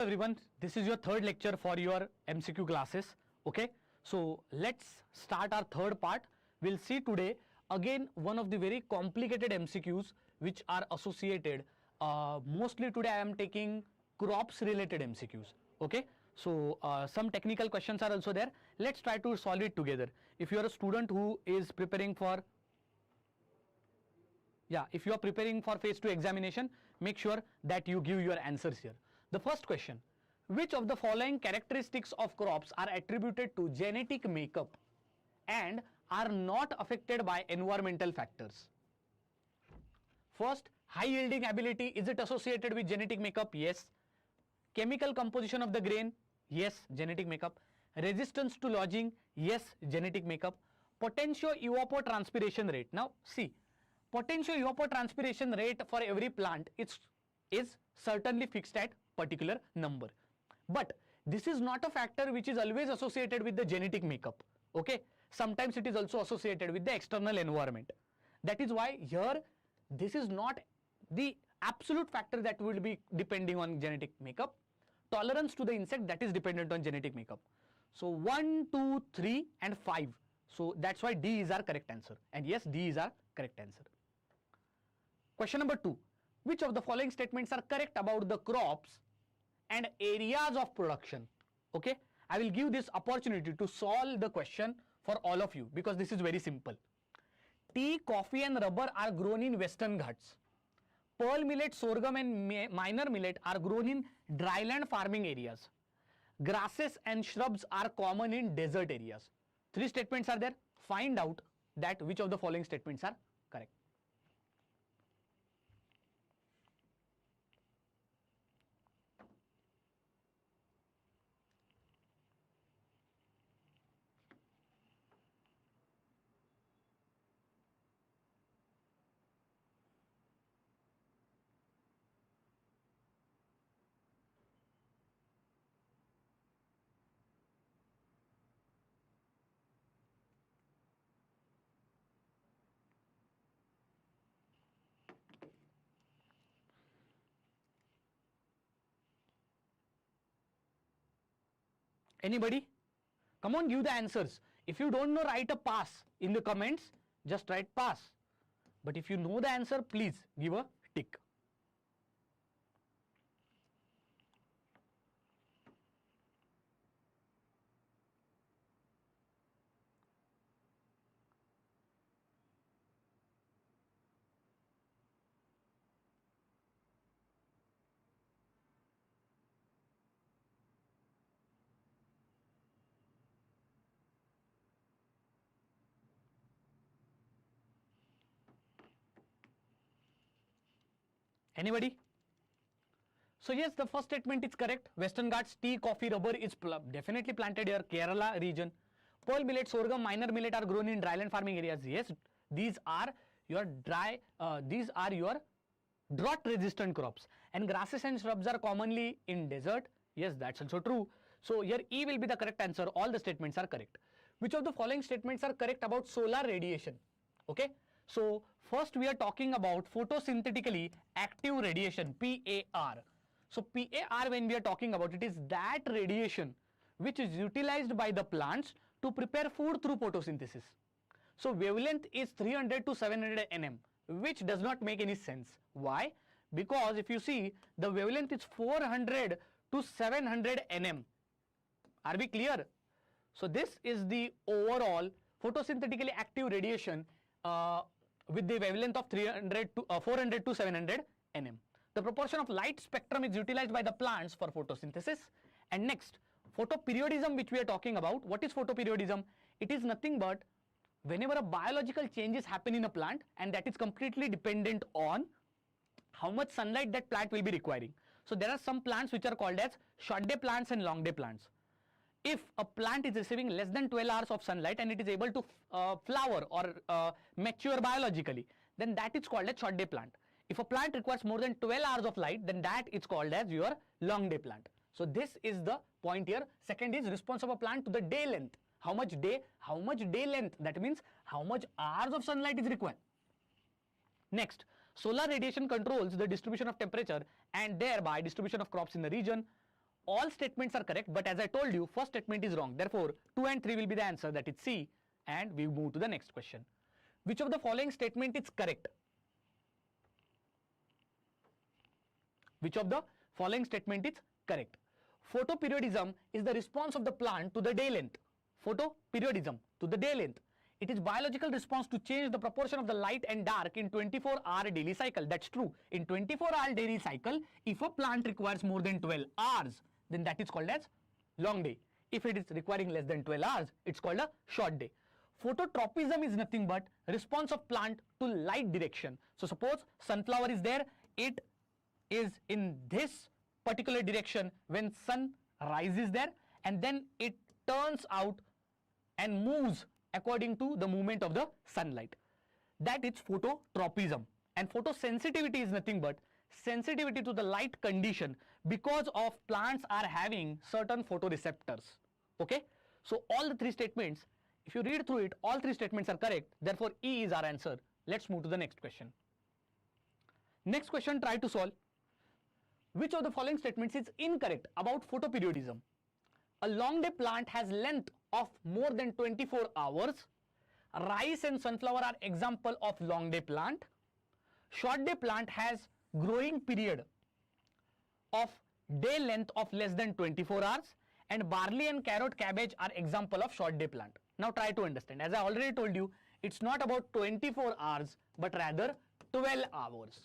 Everyone, this is your third lecture for your MCQ classes. Okay, so let's start our third part. We'll see today again one of the very complicated MCQs which are associated. Mostly today I am taking crops related MCQs. Okay, so some technical questions are also there. Let's try to solve it together. If you are a student who is preparing for if you are preparing for phase 2 examination, make sure that you give your answers here. The first question, which of the following characteristics of crops are attributed to genetic makeup and are not affected by environmental factors? First, high yielding ability, is it associated with genetic makeup? Yes. Chemical composition of the grain? Yes, genetic makeup. Resistance to lodging? Yes, genetic makeup. Potentio-evapotranspiration rate. Now see, potentio-evapotranspiration rate for every plant is certainly fixed at particular number, but this is not a factor which is always associated with the genetic makeup. Okay, sometimes it is also associated with the external environment. That is why here this is not the absolute factor that will be depending on genetic makeup. Tolerance to the insect, that is dependent on genetic makeup. So 1, 2, 3 and 5. So that's why D is our correct answer, and yes, D is our correct answer. Question number 2, which of the following statements are correct about the crops and areas of production? Okay, I will give this opportunity to solve the question for all of you because this is very simple. Tea, coffee and rubber are grown in Western Ghats. Pearl millet, sorghum and minor millet are grown in dryland farming areas. Grasses and shrubs are common in desert areas. 3 statements are there. Find out that which of the following statements are correct. Anybody? Come on, give the answers. If you don't know, write a pass in the comments. Just write pass. But if you know the answer, please give a tick. Anybody? So yes, the first statement is correct. Western Ghats, tea, coffee, rubber is definitely planted here. Kerala region. Pearl millet, sorghum, minor millet are grown in dryland farming areas. Yes, these are your drought resistant crops, and grasses and shrubs are commonly in desert. Yes, that's also true. So here E will be the correct answer. All the statements are correct. Which of the following statements are correct about solar radiation? Okay. So first we are talking about photosynthetically active radiation, PAR. So PAR, when we are talking about, it is that radiation which is utilized by the plants to prepare food through photosynthesis. So wavelength is 300 to 700 nm, which does not make any sense. Why? Because if you see, the wavelength is 400 to 700 nm. Are we clear? So this is the overall photosynthetically active radiation with the wavelength of 400 to 700 nm. The proportion of light spectrum is utilized by the plants for photosynthesis. And next, photoperiodism, which we are talking about. What is photoperiodism? It is nothing but whenever a biological changes happen in a plant, and that is completely dependent on how much sunlight that plant will be requiring. So there are some plants which are called as short day plants and long day plants. If a plant is receiving less than 12 hours of sunlight and it is able to flower or mature biologically, then that is called a short day plant. If a plant requires more than 12 hours of light, then that is called as your long day plant. So this is the point here. Second is response of a plant to the day length. How much day length, that means how much hours of sunlight is required. Next, solar radiation controls the distribution of temperature and thereby distribution of crops in the region. all statements are correct, but as I told you, first statement is wrong. Therefore, 2 and 3 will be the answer, that is C, and we move to the next question. Which of the following statement is correct? Which of the following statement is correct? Photoperiodism is the response of the plant to the day length. Photoperiodism to the day length. It is biological response to change the proportion of the light and dark in 24-hour daily cycle. That's true. In 24-hour daily cycle, if a plant requires more than 12 hours, then that is called as long day. If it is requiring less than 12 hours, it's called a short day. Phototropism is nothing but response of plant to light direction. So suppose sunflower is there, it is in this particular direction when sun rises there, and then it turns out and moves according to the movement of the sunlight. That is phototropism. And photosensitivity is nothing but sensitivity to the light condition because of plants are having certain photoreceptors. Okay, so all the three statements, if you read through it, all three statements are correct. Therefore, E is our answer. Let's move to the next question. Next question, try to solve. Which of the following statements is incorrect about photoperiodism? A long day plant has length of more than 24 hours. Rice and sunflower are example of long day plant. Short day plant has growing period of day length of less than 24 hours. And barley and carrot cabbage are example of short day plant. Now try to understand. As I already told you, it's not about 24 hours but rather 12 hours.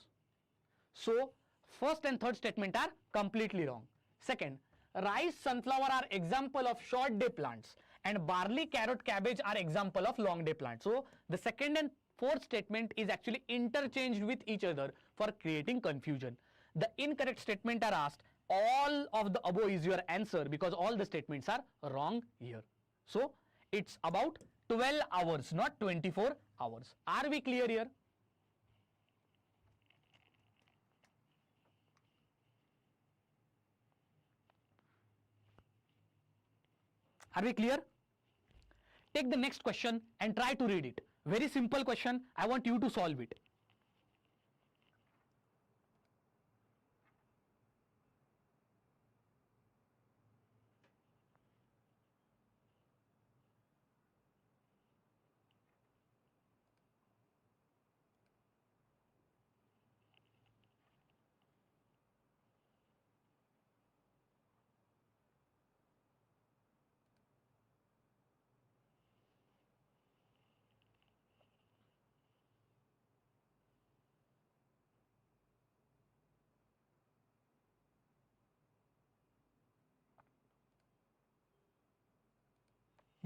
So first and third statement are completely wrong. Second, rice, sunflower are example of short day plants, and barley, carrot, cabbage are example of long day plants. So the second and fourth statement is actually interchanged with each other for creating confusion. The incorrect statement are asked. All of the above is your answer because all the statements are wrong here. So it's about 12 hours, not 24 hours. Are we clear here? Are we clear? Take the next question and try to read it. Very simple question. I want you to solve it.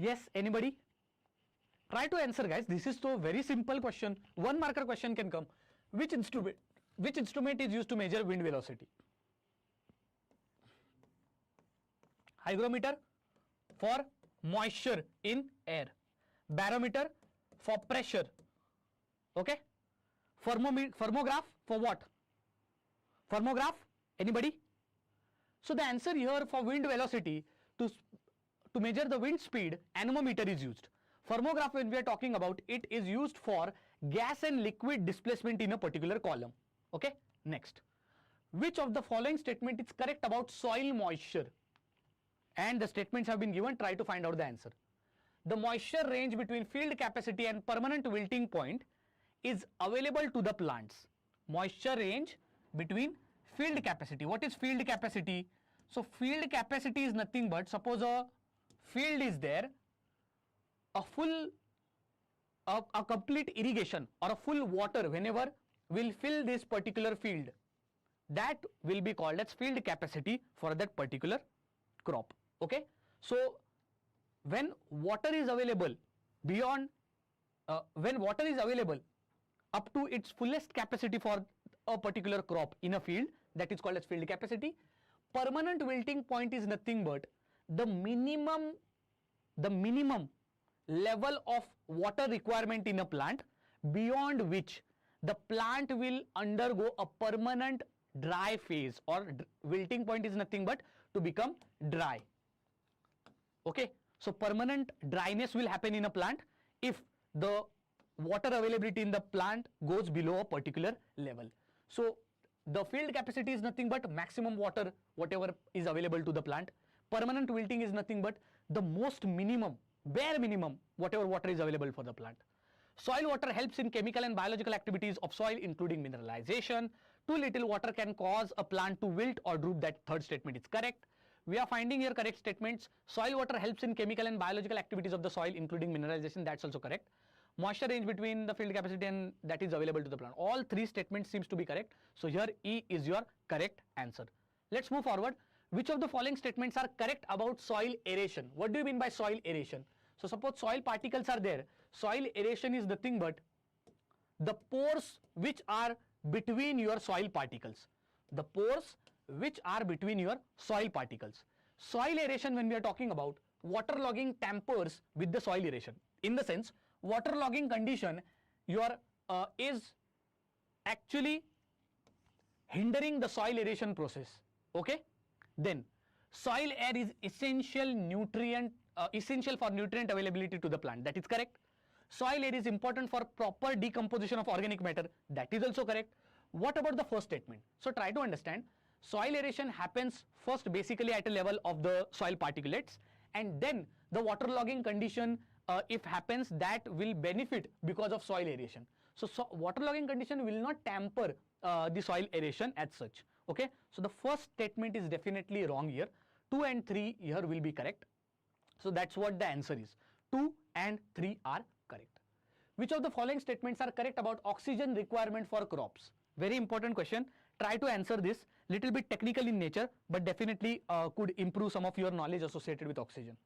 Yes, anybody? Try to answer, guys. This is so very simple question. One marker question can come. Which instrument is used to measure wind velocity? Hygrometer for moisture in air. Barometer for pressure. Okay. Thermograph for what? Thermograph? Anybody? So the answer here for wind velocity, to measure the wind speed, anemometer is used. Thermograph, when we are talking about, it is used for gas and liquid displacement in a particular column. Okay. Next, which of the following statement is correct about soil moisture? And the statements have been given. Try to find out the answer. The moisture range between field capacity and permanent wilting point is available to the plants. Moisture range between field capacity. What is field capacity? So field capacity is nothing but, suppose a field is there, a complete irrigation or a full water whenever will fill this particular field, that will be called as field capacity for that particular crop. Okay. So when water is available beyond, when water is available up to its fullest capacity for a particular crop in a field, that is called as field capacity. Permanent wilting point is nothing but the minimum level of water requirement in a plant beyond which the plant will undergo a permanent dry phase, or wilting point is nothing but to become dry. Okay. So permanent dryness will happen in a plant if the water availability in the plant goes below a particular level. So The field capacity is nothing but maximum water, whatever is available to the plant. Permanent wilting is nothing but the most minimum, bare minimum, whatever water is available for the plant. Soil water helps in chemical and biological activities of soil, including mineralization. Too little water can cause a plant to wilt or droop. That third statement is correct. We are finding here correct statements. Soil water helps in chemical and biological activities of the soil, including mineralization. That's also correct. Moisture range between the field capacity and that is available to the plant. All three statements seems to be correct. So here E is your correct answer. Let's move forward. Which of the following statements are correct about soil aeration? What do you mean by soil aeration? So suppose soil particles are there. Soil aeration is nothing but the pores which are between your soil particles. The pores which are between your soil particles. Soil aeration, when we are talking about, waterlogging tampers with the soil aeration. In the sense, waterlogging condition is actually hindering the soil aeration process. Okay? Then soil air is essential for nutrient availability to the plant. That is correct. Soil air is important for proper decomposition of organic matter. That is also correct. What about the first statement? So try to understand. Soil aeration happens first basically at a level of the soil particulates, and then the waterlogging condition if happens, that will benefit because of soil aeration. So waterlogging condition will not tamper the soil aeration as such. Okay, so the first statement is definitely wrong here. 2 and 3 here will be correct. So that's what the answer is. 2 and 3 are correct. Which of the following statements are correct about oxygen requirement for crops? Very important question. Try to answer this. Little bit technical in nature, but definitely could improve some of your knowledge associated with oxygen.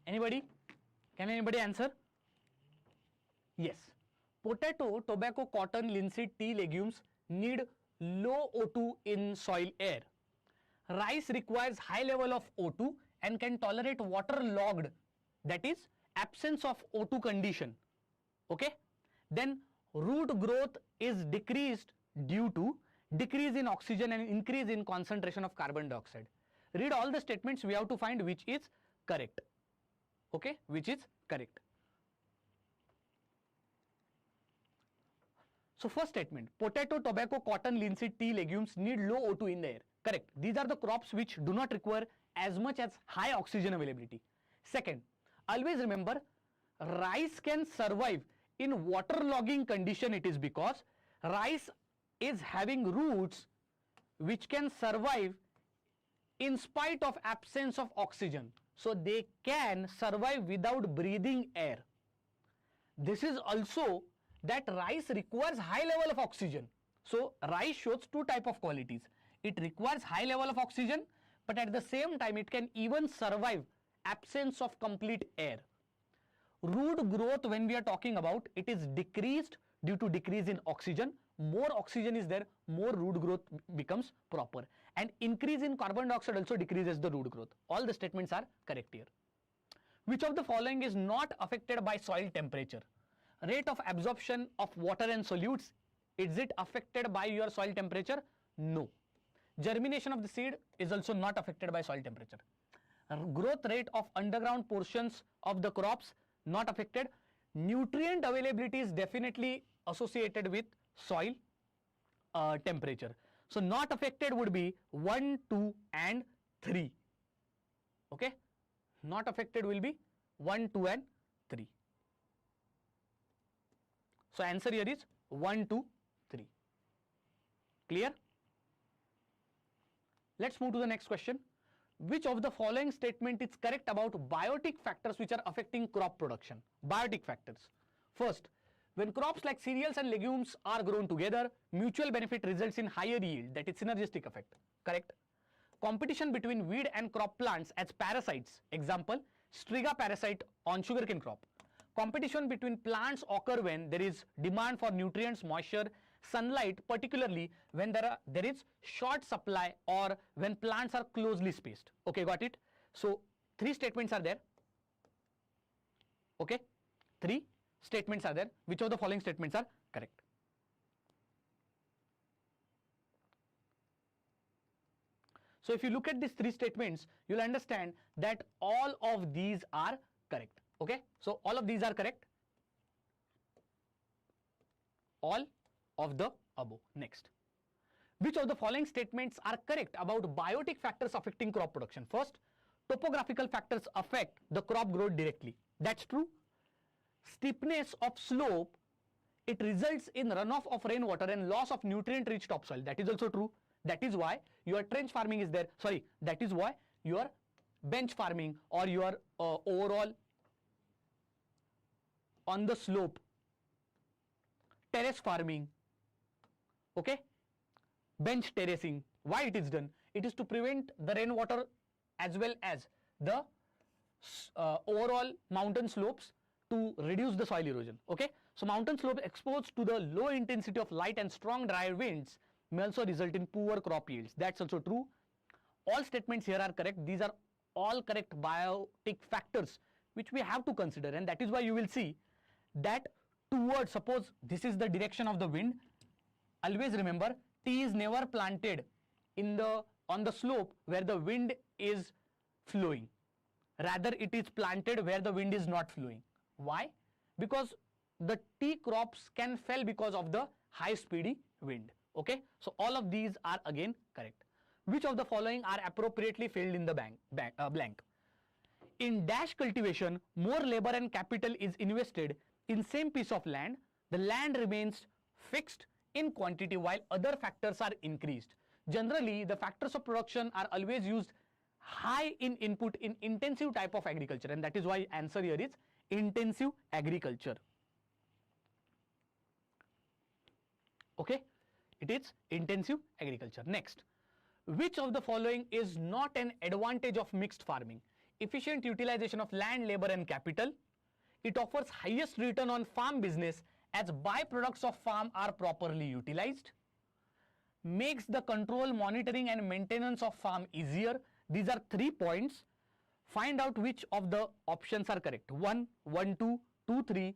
Anybody? Can anybody answer? Yes. Potato, tobacco, cotton, linseed, tea, legumes need low O2 in soil air. Rice requires high level of O2 and can tolerate waterlogged, that is absence of O2 condition. Okay? Then root growth is decreased due to decrease in oxygen and increase in concentration of carbon dioxide. Read all the statements. We have to find which is correct. Okay, which is correct. So first statement, potato, tobacco, cotton, linseed, tea, legumes need low O2 in the air. Correct. These are the crops which do not require as much as high oxygen availability. Second, always remember, rice can survive in waterlogging condition. It is because rice is having roots which can survive in spite of absence of oxygen. So they can survive without breathing air. This is also that rice requires high level of oxygen. So rice shows two type of qualities. It requires high level of oxygen, but at the same time it can even survive absence of complete air. Root growth, when we are talking about, it is decreased due to decrease in oxygen. More oxygen is there, more root growth becomes proper. And increase in carbon dioxide also decreases the root growth. All the statements are correct here. Which of the following is not affected by soil temperature? Rate of absorption of water and solutes, is it affected by your soil temperature? No. Germination of the seed is also not affected by soil temperature. Growth rate of underground portions of the crops, not affected. Nutrient availability is definitely associated with soil temperature. So not affected would be 1, 2 and 3. Okay, not affected will be 1, 2 and 3. So answer here is 1, 2, 3. Clear? Let's move to the next question. Which of the following statement is correct about biotic factors which are affecting crop production? Biotic factors. First, when crops like cereals and legumes are grown together, mutual benefit results in higher yield, that is synergistic effect. Correct? Competition between weed and crop plants as parasites. Example, Striga parasite on sugarcane crop. Competition between plants occur when there is demand for nutrients, moisture, sunlight, particularly when there is short supply or when plants are closely spaced. Okay, got it? So 3 statements are there. Okay, 3 statements are there. Which of the following statements are correct? So if you look at these 3 statements, you'll understand that all of these are correct. Okay, so all of these are correct. All of the above. Next, which of the following statements are correct about biotic factors affecting crop production? First, topographical factors affect the crop growth directly. That's true. Steepness of slope, it results in runoff of rainwater and loss of nutrient-rich topsoil. That is also true. That is why your trench farming is there. Sorry, that is why your bench farming or your overall on the slope terrace farming, okay, bench terracing. Why it is done? It is to prevent the rainwater as well as the overall mountain slopes to reduce the soil erosion. Okay, so mountain slopes exposed to the low intensity of light and strong dry winds may also result in poor crop yields. That's also true. All statements here are correct. These are all correct biotic factors which we have to consider, and that is why you will see that towards, suppose this is the direction of the wind, always remember tea is never planted in the on the slope where the wind is flowing. Rather it is planted where the wind is not flowing. Why? Because the tea crops can fail because of the high speedy wind. Okay, so all of these are again correct. Which of the following are appropriately filled in the blank? In dash cultivation, more labor and capital is invested in same piece of land. The land remains fixed in quantity while other factors are increased. Generally, the factors of production are always used high in input in intensive type of agriculture, and that is why answer here is intensive agriculture. Okay, it is intensive agriculture. Next, which of the following is not an advantage of mixed farming? Efficient utilization of land, labor and capital. It offers highest return on farm business as byproducts of farm are properly utilized. Makes the control, monitoring and maintenance of farm easier. These are 3 points. Find out which of the options are correct. 1, 1, 2, 2, 3,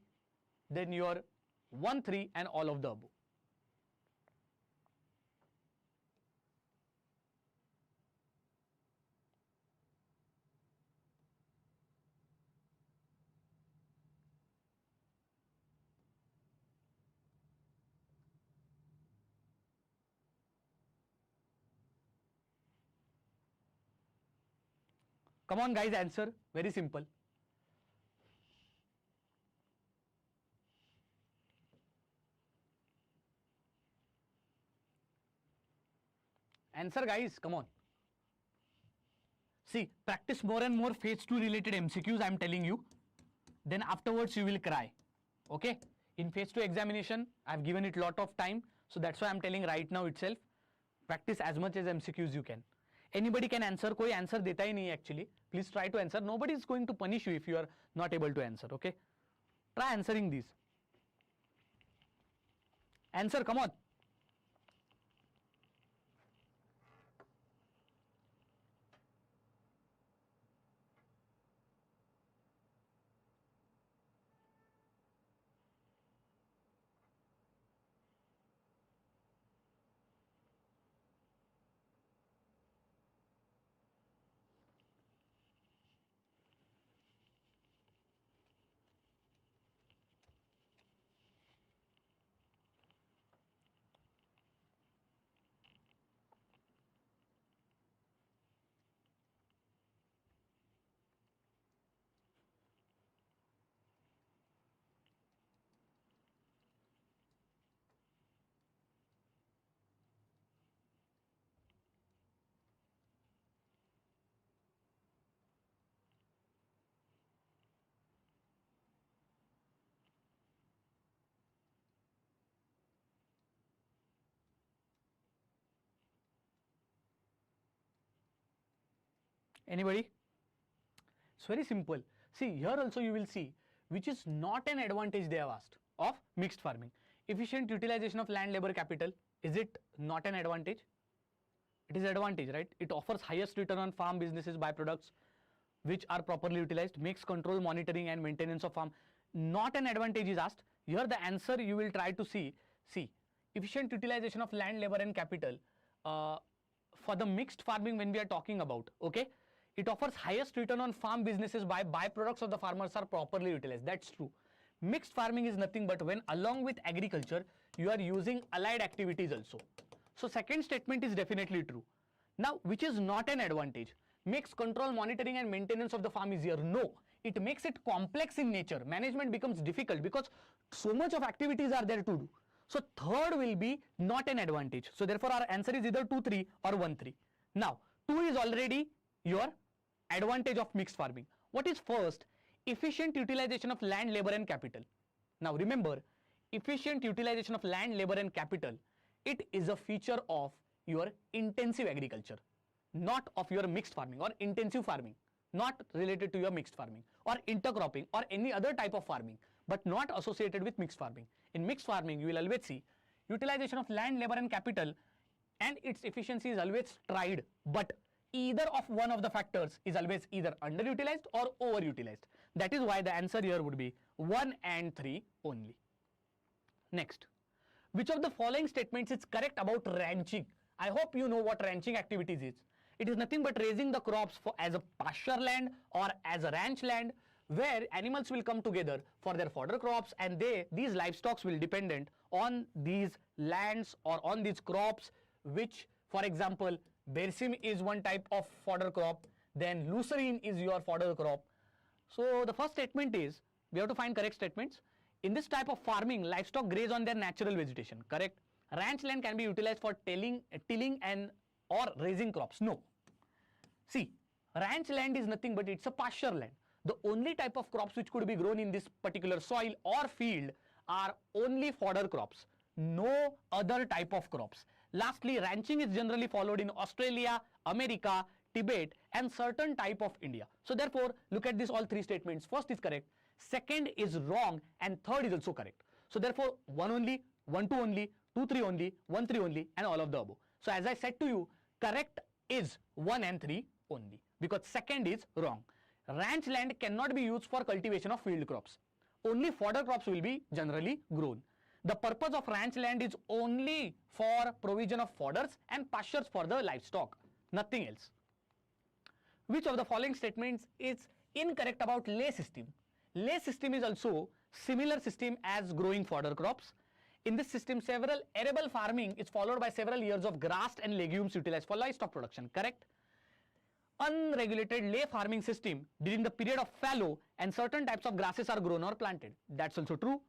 then your 1, 3 and all of the above. Come on guys, answer. Very simple. Answer guys, come on. See, practice more and more phase 2 related MCQs, I am telling you. Then afterwards you will cry. Okay? In phase 2 examination, I have given it lot of time. So that's why I am telling right now itself. Practice as much as MCQs you can. Anybody can answer. कोई answer देता ही नहीं actually. Please try to answer. Nobody is going to punish you if you are not able to answer. Okay? Try answering these. Answer, come on. Anybody? It's very simple. See, here also you will see which is not an advantage they have asked of mixed farming. Efficient utilization of land, labor, capital. Is it not an advantage? It is advantage, right? It offers highest return on farm businesses byproducts which are properly utilized, makes control, monitoring and maintenance of farm. Not an advantage is asked. Here the answer you will try to see. See, efficient utilization of land, labor and capital for the mixed farming when we are talking about, okay, it offers highest return on farm businesses by byproducts of the farmers are properly utilized. That's true. Mixed farming is nothing but when along with agriculture you are using allied activities also. So second statement is definitely true. Now which is not an advantage? Makes control, monitoring and maintenance of the farm easier. No, it makes it complex in nature. Management becomes difficult because so much of activities are there to do. So third will be not an advantage. So therefore our answer is either 2, 3 or 1, 3. Now 2 is already your advantage of mixed farming. What is first? Efficient utilization of land, labor and capital. Now remember, efficient utilization of land, labor and capital, it is a feature of your intensive agriculture, not of your mixed farming or intensive farming, not related to your mixed farming or intercropping or any other type of farming, but not associated with mixed farming. In mixed farming, you will always see utilization of land, labor and capital and its efficiency is always tried, but either of one of the factors is always either underutilized or overutilized. That is why the answer here would be 1 and 3 only. Next, which of the following statements is correct about ranching? I hope you know what ranching activities is. It is nothing but raising the crops for as a pasture land or as a ranch land where animals will come together for their fodder crops and these livestock will dependent on these lands or on these crops, which for example bersim is one type of fodder crop, then lucerne is your fodder crop. So the first statement is, we have to find correct statements. In this type of farming, livestock graze on their natural vegetation, correct? Ranch land can be utilized for tilling and or raising crops. No. See, ranch land is nothing but it's a pasture land. The only type of crops which could be grown in this particular soil or field are only fodder crops, no other type of crops. Lastly, ranching is generally followed in Australia, America, Tibet and certain type of India. So therefore, look at this all three statements. First is correct, second is wrong and third is also correct. So therefore, 1 only, 1 2 only, 2 3 only, 1 3 only and all of the above. So as I said to you, correct is 1 and 3 only because second is wrong. Ranch land cannot be used for cultivation of field crops. Only fodder crops will be generally grown. The purpose of ranch land is only for provision of fodders and pastures for the livestock, nothing else. Which of the following statements is incorrect about ley system? Ley system is also similar system as growing fodder crops. In this system, several arable farming is followed by several years of grass and legumes utilized for livestock production, correct? Unregulated ley farming system during the period of fallow and certain types of grasses are grown or planted. That's also true.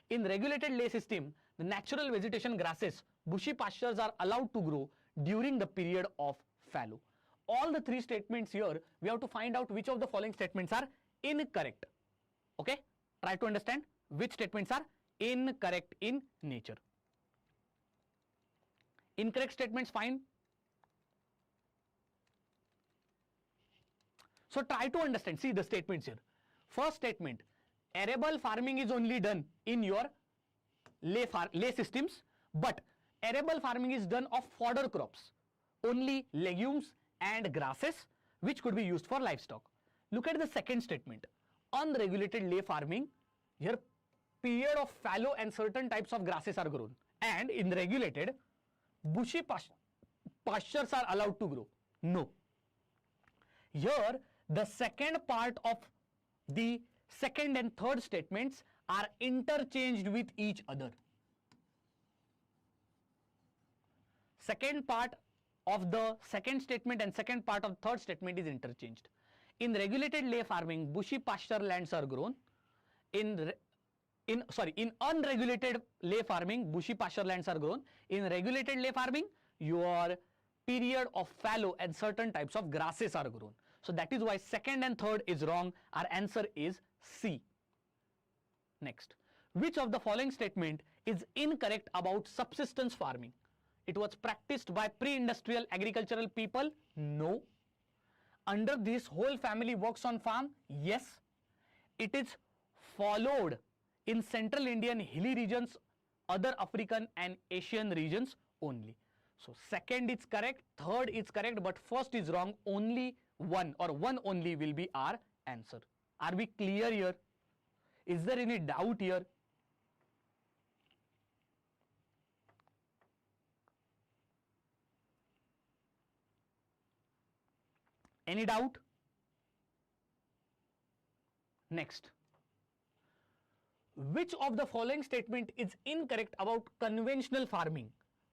In regulated ley system, the natural vegetation grasses, bushy pastures are allowed to grow during the period of fallow. All the three statements here, we have to find out which of the following statements are incorrect. Okay? Try to understand which statements are incorrect in nature. Incorrect statements, fine. So try to understand, see the statements here. First statement, arable farming is only done in your ley systems, but arable farming is done of fodder crops, only legumes and grasses which could be used for livestock. Look at the second statement, unregulated ley farming, here period of fallow and certain types of grasses are grown, and in regulated bushy pastures are allowed to grow. No. Here the second part of the second and third statements are interchanged with each other. Second part of the second statement and second part of third statement is interchanged. In regulated ley farming, bushy pasture lands are grown. In unregulated ley farming, bushy pasture lands are grown. In regulated ley farming, your period of fallow and certain types of grasses are grown. So that is why second and third is wrong. Our answer is C. Next, which of the following statement is incorrect about subsistence farming? It was practiced by pre-industrial agricultural people? No. under this whole family works on farm? Yes. It is followed in Central Indian hilly regions, other African and Asian regions only. So second is correct, third is correct, but first is wrong. Only one or one only will be our answer. Are we clear here? Is there any doubt here? Any doubt? Next. Which of the following statement is incorrect about conventional farming?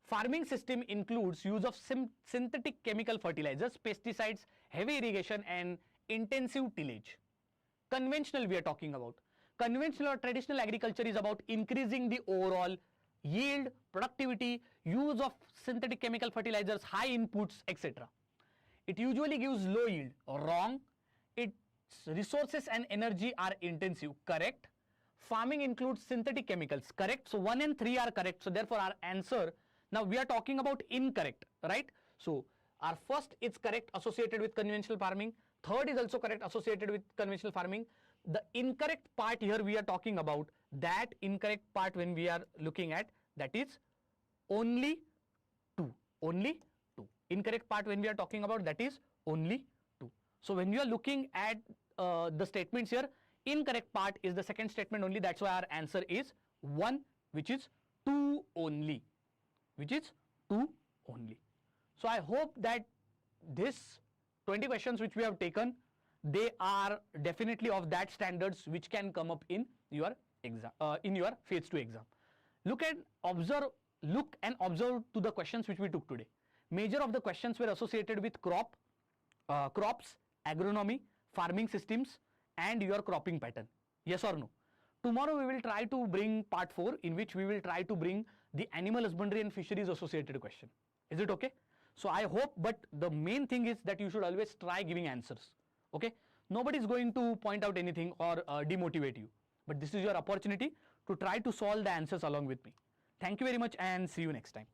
Farming system includes use of synthetic chemical fertilizers, pesticides, heavy irrigation and intensive tillage. Conventional we are talking about. Conventional or traditional agriculture is about increasing the overall yield, productivity, use of synthetic chemical fertilizers, high inputs, etc. It usually gives low yield. Wrong. Its resources and energy are intensive. Correct. Farming includes synthetic chemicals. Correct. So 1 and 3 are correct. So therefore our answer, now we are talking about incorrect, right? So our first is correct, associated with conventional farming. Third is also correct, associated with conventional farming. The incorrect part here we are talking about, that incorrect part when we are looking at, that is only 2. Only 2. Incorrect part when we are talking about, that is only 2. So when you are looking at the statements here, incorrect part is the second statement only. That's why our answer is 1, which is 2 only. Which is 2 only. So I hope that this 20 questions which we have taken, they are definitely of that standards which can come up in your exam, in your phase 2 exam. Look and observe to the questions which we took today. Major of the questions were associated with crops, agronomy, farming systems and your cropping pattern. Yes or no? Tomorrow we will try to bring part 4, in which we will try to bring the animal husbandry and fisheries associated question. Is it okay? So I hope, but the main thing is that you should always try giving answers. Okay? Nobody is going to point out anything or demotivate you. But this is your opportunity to try to solve the answers along with me. Thank you very much and see you next time.